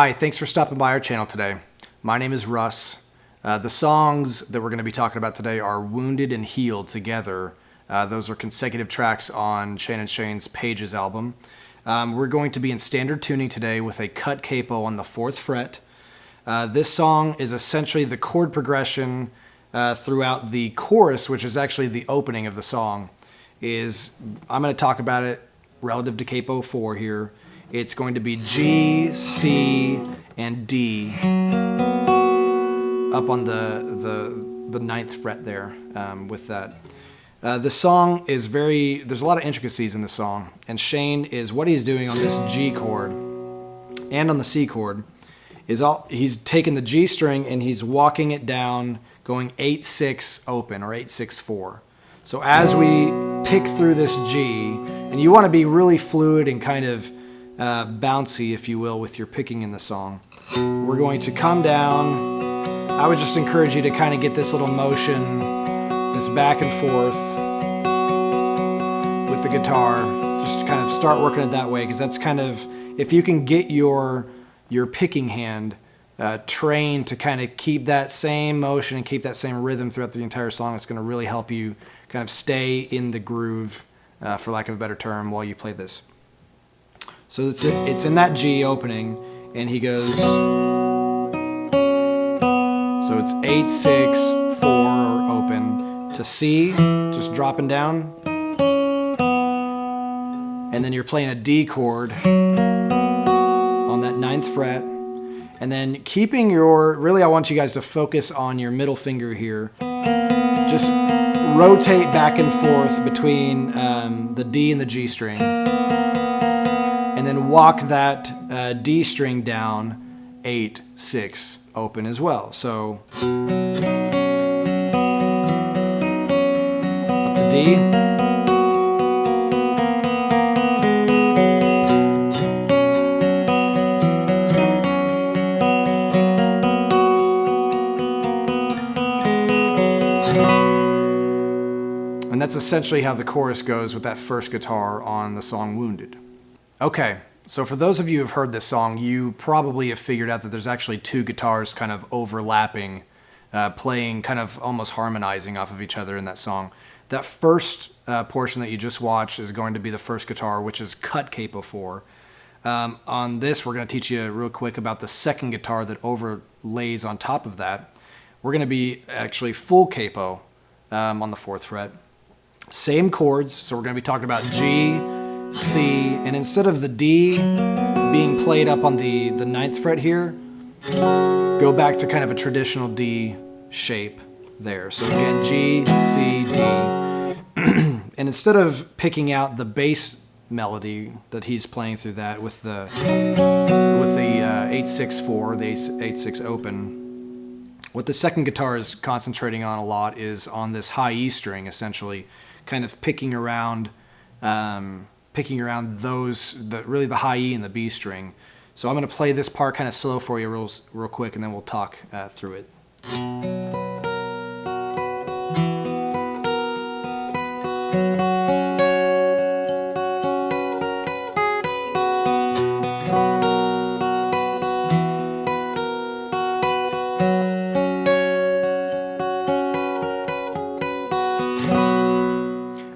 Hi, thanks for stopping by our channel today. My name is Russ. The songs that we're going to be talking about today are Wounded and Healed together. Those are consecutive tracks on Shane and Shane's Pages album. We're going to be in standard tuning today with a cut capo on the 4th fret. This song is essentially the chord progression throughout the chorus, which is actually the opening of the song. I'm going to talk about it relative to capo 4 here. It's going to be G, C, and D up on the 9th fret there with that. The song is there's a lot of intricacies in the song, and Shane what he's doing on this G chord and on the C chord he's taking the G string and he's walking it down going 8-6 open or 8-6-4. So as we pick through this G, and you want to be really fluid and kind of bouncy, if you will, with your picking in the song. We're going to come down. I would just encourage you to kind of get this little motion, this back and forth with the guitar. Just kind of start working it that way, because that's kind of, if you can get your picking hand trained to kind of keep that same motion and keep that same rhythm throughout the entire song, it's going to really help you kind of stay in the groove, for lack of a better term, while you play this. So it's in that G opening, and he goes, so it's 8-6-4 open to C, just dropping down, and then you're playing a D chord on that 9th fret, and then keeping really I want you guys to focus on your middle finger here. Just rotate back and forth between the D and the G string, and then walk that D string down 8-6 open as well. So up to D, and that's essentially how the chorus goes with that first guitar on the song Wounded. Okay, so for those of you who have heard this song, you probably have figured out that there's actually 2 guitars kind of overlapping, playing, kind of almost harmonizing off of each other in that song. That first portion that you just watched is going to be the first guitar, which is cut capo 4. On this, we're going to teach you real quick about the second guitar that overlays on top of that. We're going to be actually full capo on the 4th fret. Same chords, so we're going to be talking about G, C, and instead of the D being played up on the 9th fret here, go back to kind of a traditional D shape there. So again, G, C, D. And instead of picking out the bass melody that he's playing through that with the 8-6-4, the 8-6 open, what the second guitar is concentrating on a lot is on this high E string, essentially, kind of picking around really the high E and the B string. So I'm going to play this part kind of slow for you real quick, and then we'll talk through it.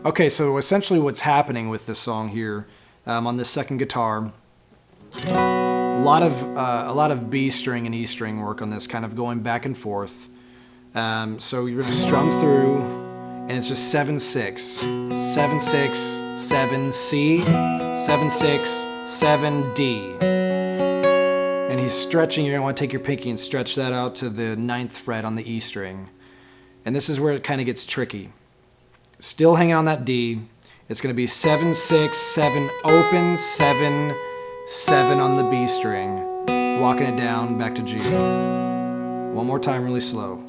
Okay, so essentially what's happening with this song here on this second guitar, a lot of B string and E string work on this, kind of going back and forth. So you're going to strum through, and it's just 7-6, 7-6, 7 C, 7-6, 7 D, and he's stretching. You're going to want to take your pinky and stretch that out to the 9th fret on the E string, and this is where it kind of gets tricky. Still hanging on that D, it's going to be 7-6, 7 open, 7, 7 on the B string, walking it down back to G. One more time, really slow.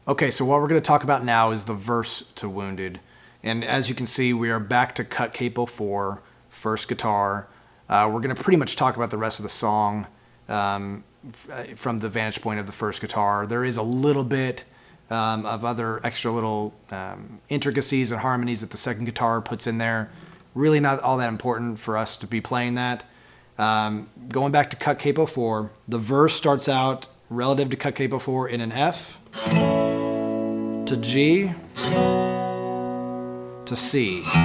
Okay, so what we're going to talk about now is the verse to Wounded. And as you can see, we are back to cut capo 4, first guitar. We're going to pretty much talk about the rest of the song from the vantage point of the first guitar. There is a little bit of other extra little intricacies and harmonies that the second guitar puts in there. Really not all that important for us to be playing that. Going back to cut capo 4, the verse starts out relative to cut capo 4 in an F, to G, to C, F,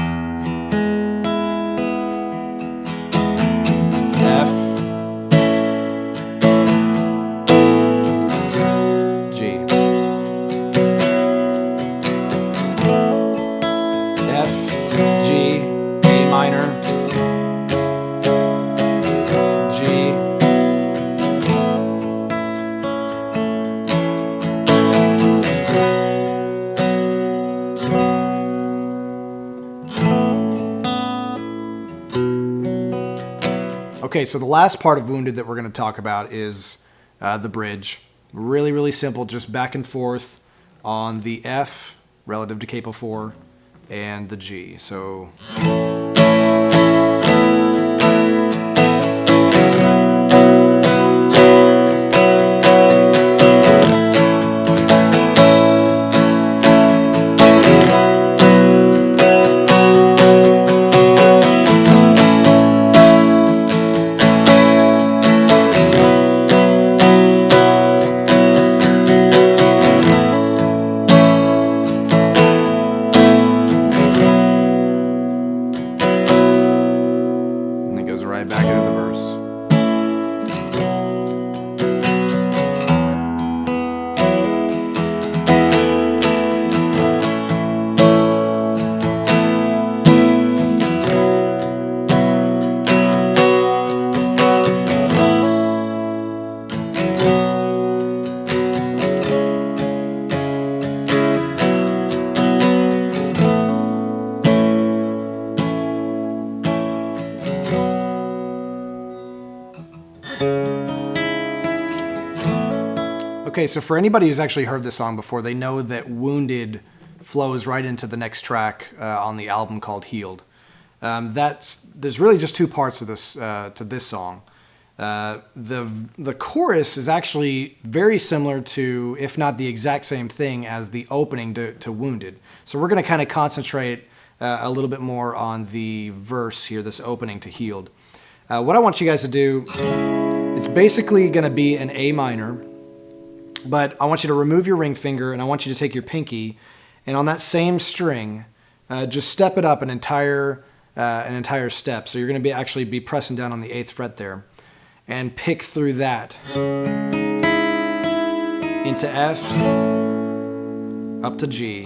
G, F, G, A minor, G, Okay, so the last part of Wounded that we're going to talk about is the bridge. Really, really simple, just back and forth on the F relative to capo 4 and the G. So right back into the verse. Okay, so for anybody who's actually heard this song before, they know that Wounded flows right into the next track on the album called Healed. There's really just two parts of this to this song. The chorus is actually very similar to, if not the exact same thing as the opening to Wounded. So we're going to kind of concentrate a little bit more on the verse here, this opening to Healed. What I want you guys to do, it's basically going to be an A minor, but I want you to remove your ring finger and I want you to take your pinky and on that same string, just step it up an entire step. So you're going to actually be pressing down on the 8th fret there and pick through that into F, up to G.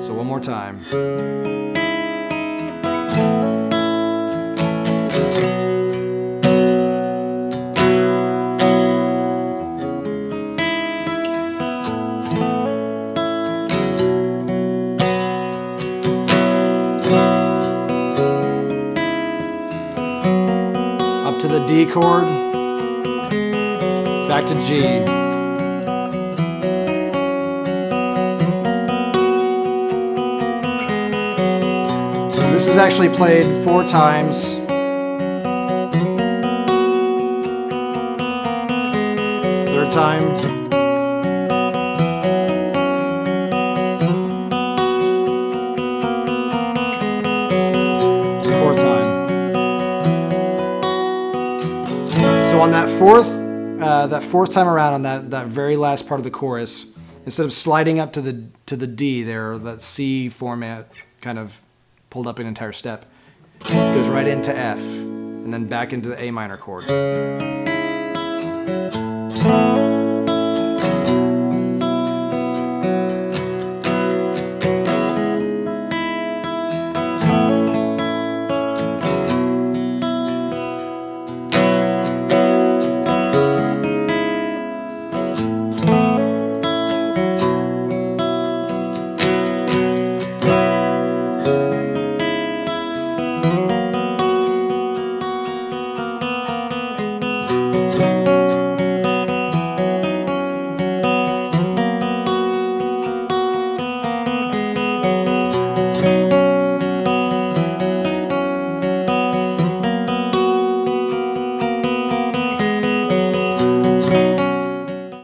So one more time. To the D chord, back to G. And this is actually played 4 times. Third time. Fourth time. So on that fourth time around on that very last part of the chorus, instead of sliding up to the D there, that C format kind of pulled up an entire step, it goes right into F and then back into the A minor chord.